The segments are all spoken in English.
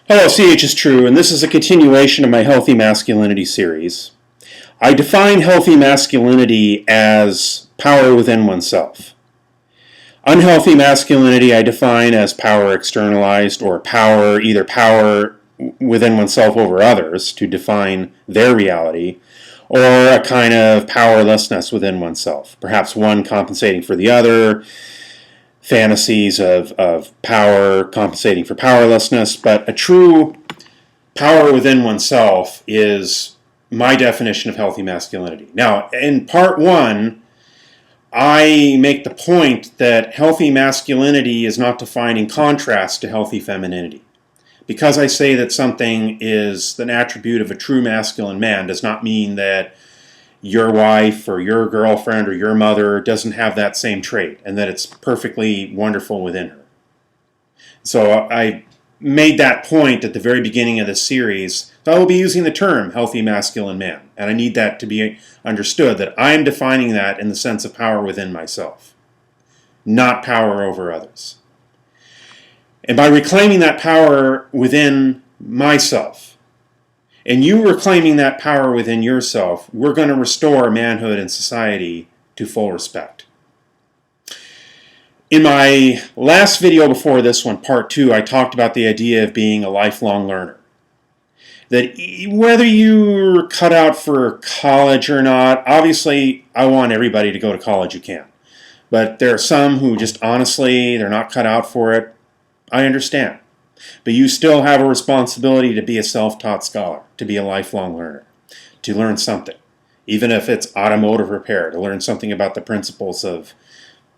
Hello, CHistrue, and this is a continuation of my Healthy Masculinity series. I define healthy masculinity as power within oneself. Unhealthy masculinity I define as power externalized, or either power within oneself over others to define their reality, or a kind of powerlessness within oneself, perhaps one compensating for the other, fantasies of power compensating for powerlessness, but a true power within oneself is my definition of healthy masculinity. Now, in part one, I make the point that healthy masculinity is not defined in contrast to healthy femininity. Because I say that something is an attribute of a true masculine man does not mean that your wife or your girlfriend or your mother doesn't have that same trait and that it's perfectly wonderful within her. So I made that point at the very beginning of this series. So I will be using the term healthy masculine man, and I need that to be understood, that I am defining that in the sense of power within myself, not power over others. And by reclaiming that power within myself, and you reclaiming that power within yourself, we're going to restore manhood and society to full respect. In my last video before this one, part 2, I talked about the idea of being a lifelong learner. That whether you're cut out for college or not, obviously I want everybody to go to college who can. But there are some who just honestly, they're not cut out for it. I understand. But you still have a responsibility to be a self-taught scholar, to be a lifelong learner, to learn something. Even if it's automotive repair, to learn something about the principles of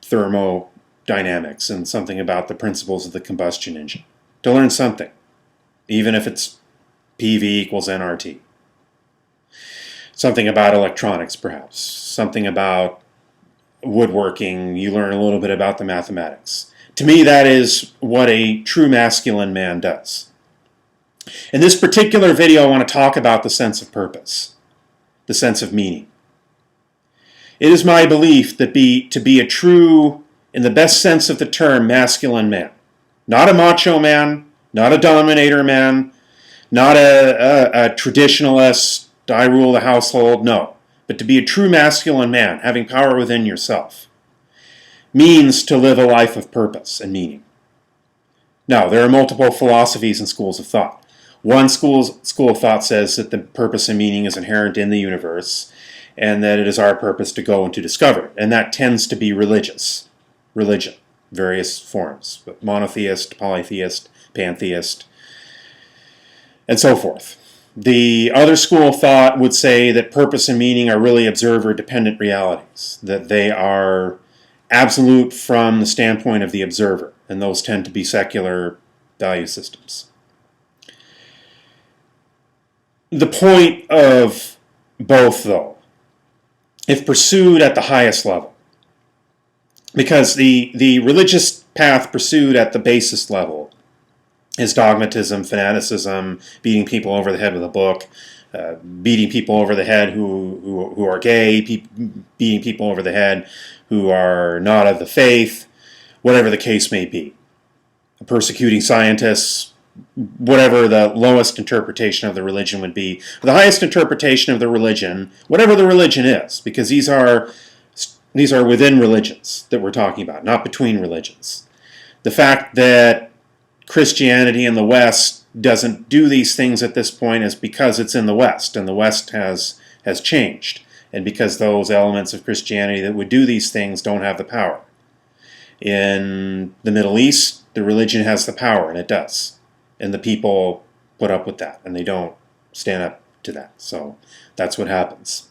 thermodynamics and something about the principles of the combustion engine. To learn something, even if it's PV equals nRT. Something about electronics, perhaps. Something about woodworking. You learn a little bit about the mathematics. To me, that is what a true masculine man does. In this particular video, I want to talk about the sense of purpose, the sense of meaning. It is my belief that to be a true, in the best sense of the term, masculine man, not a macho man, not a dominator man, not a traditionalist, I rule the household, no, but to be a true masculine man, having power within yourself, means to live a life of purpose and meaning. Now, there are multiple philosophies and schools of thought. One school of thought says that the purpose and meaning is inherent in the universe and that it is our purpose to go and to discover it. And that tends to be religion, various forms, monotheist, polytheist, pantheist, and so forth. The other school of thought would say that purpose and meaning are really observer-dependent realities, that they are absolute from the standpoint of the observer, and those tend to be secular value systems. The point of both, though, if pursued at the highest level, because the religious path pursued at the basest level is dogmatism, fanaticism, beating people over the head with a book, beating people over the head who are gay, beating people over the head who are not of the faith, whatever the case may be. Persecuting scientists, whatever the lowest interpretation of the religion would be. The highest interpretation of the religion, whatever the religion is, because these are within religions that we're talking about, not between religions. The fact that Christianity in the West doesn't do these things at this point is because it's in the West, and the West has changed, and because those elements of Christianity that would do these things don't have the power. In the Middle East, the religion has the power, and it does, and the people put up with that, and they don't stand up to that, so that's what happens.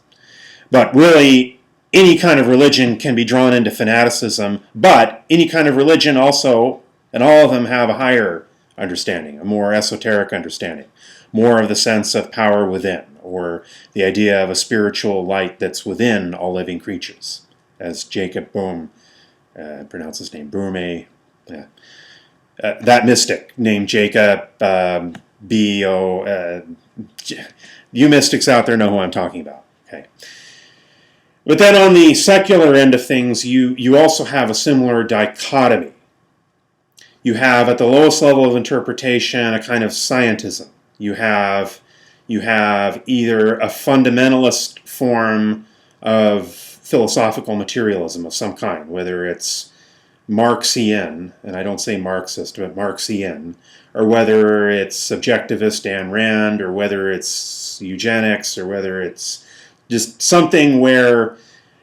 But really, any kind of religion can be drawn into fanaticism, but any kind of religion also, and all of them have a higher understanding, a more esoteric understanding, more of the sense of power within, or the idea of a spiritual light that's within all living creatures, as Jacob Boehme, pronounce his name, Boehme, that mystic named Jacob, you mystics out there know who I'm talking about. Okay. But then on the secular end of things, you also have a similar dichotomy. You have, at the lowest level of interpretation, a kind of scientism. You have either a fundamentalist form of philosophical materialism of some kind, whether it's Marxian, and I don't say Marxist, but Marxian, or whether it's subjectivist Ayn Rand, or whether it's eugenics, or whether it's just something where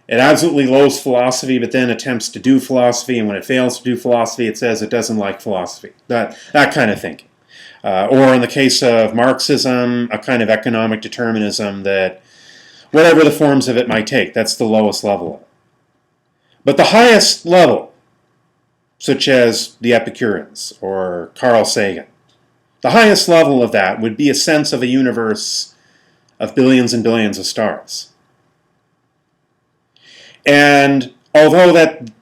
it absolutely loathes philosophy, but then attempts to do philosophy, and when it fails to do philosophy, it says it doesn't like philosophy. That kind of thinking. Or in the case of Marxism, a kind of economic determinism that, whatever the forms of it might take, that's the lowest level. But the highest level, such as the Epicureans or Carl Sagan, the highest level of that would be a sense of a universe of billions and billions of stars. And although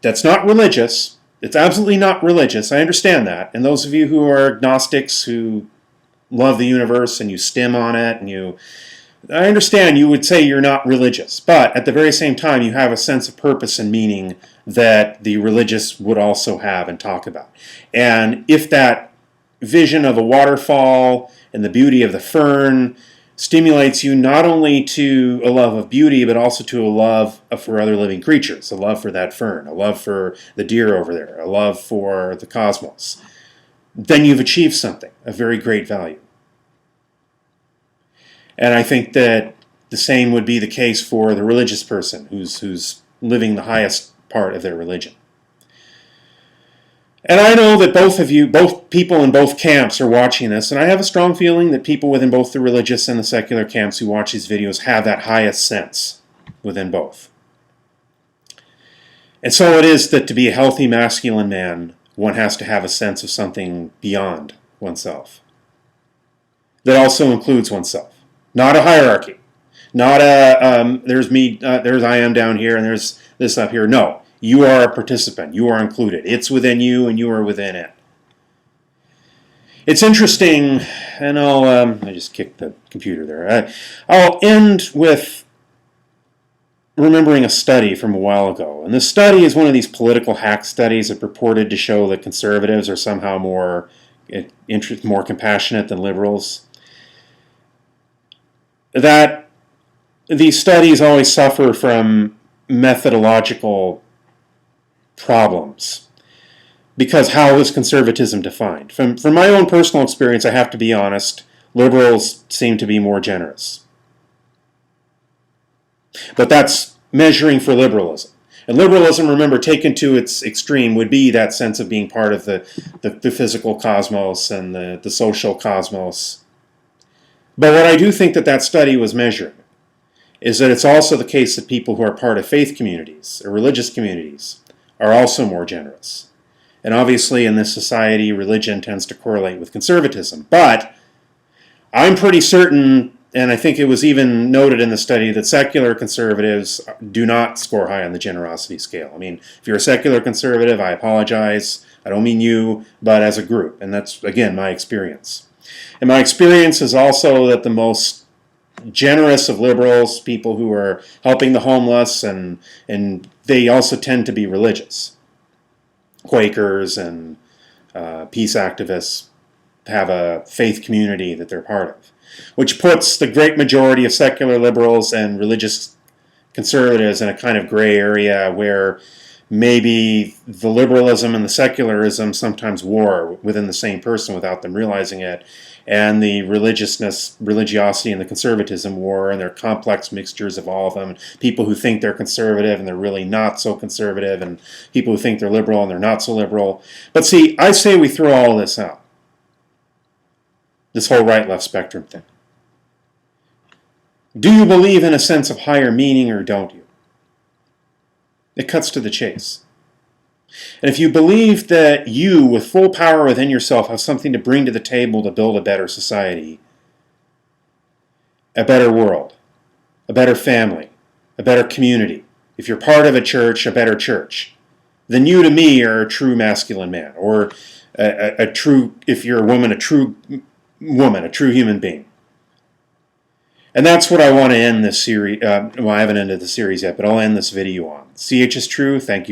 that's not religious, it's absolutely not religious, I understand that. And those of you who are agnostics, who love the universe and you stim on it, and I understand you would say you're not religious. But at the very same time, you have a sense of purpose and meaning that the religious would also have and talk about. And if that vision of a waterfall and the beauty of the fern stimulates you not only to a love of beauty, but also to a love for other living creatures, a love for that fern, a love for the deer over there, a love for the cosmos, then you've achieved something of very great value. And I think that the same would be the case for the religious person who's living the highest part of their religion. And I know that both people in both camps are watching this, and I have a strong feeling that people within both the religious and the secular camps who watch these videos have that highest sense within both. And so it is that to be a healthy masculine man, one has to have a sense of something beyond oneself. That also includes oneself. Not a hierarchy. Not there's me, there's I am down here, and there's this up here. No. You are a participant. You are included. It's within you, and you are within it. It's interesting, and I just kicked the computer there. I'll end with remembering a study from a while ago. And this study is one of these political hack studies that purported to show that conservatives are somehow more compassionate than liberals. That these studies always suffer from methodological problems, because how is conservatism defined? From my own personal experience, I have to be honest, liberals seem to be more generous. But that's measuring for liberalism. And liberalism, remember, taken to its extreme, would be that sense of being part of the physical cosmos and the social cosmos. But what I do think that study was measuring is that it's also the case that people who are part of faith communities or religious communities are also more generous. And obviously in this society, religion tends to correlate with conservatism. But I'm pretty certain, and I think it was even noted in the study, that secular conservatives do not score high on the generosity scale. I mean, if you're a secular conservative, I apologize. I don't mean you, but as a group. And that's, again, my experience. And my experience is also that the most generous of liberals, people who are helping the homeless, and they also tend to be religious. Quakers and peace activists have a faith community that they're part of, which puts the great majority of secular liberals and religious conservatives in a kind of gray area where maybe the liberalism and the secularism sometimes war within the same person without them realizing it, and the religiosity and the conservatism war, and they're complex mixtures of all of them. People who think they're conservative and they're really not so conservative, and people who think they're liberal and they're not so liberal. But see, I say we throw all this out. This whole right-left spectrum thing. Do you believe in a sense of higher meaning, or don't you? It cuts to the chase. And if you believe that you, with full power within yourself, have something to bring to the table to build a better society, a better world, a better family, a better community, if you're part of a church, a better church, then you to me are a true masculine man, or a true, if you're a woman, a true human being. And that's what I want to end this series. Well, I haven't ended the series yet, but I'll end this video on. CHistrue, thank you for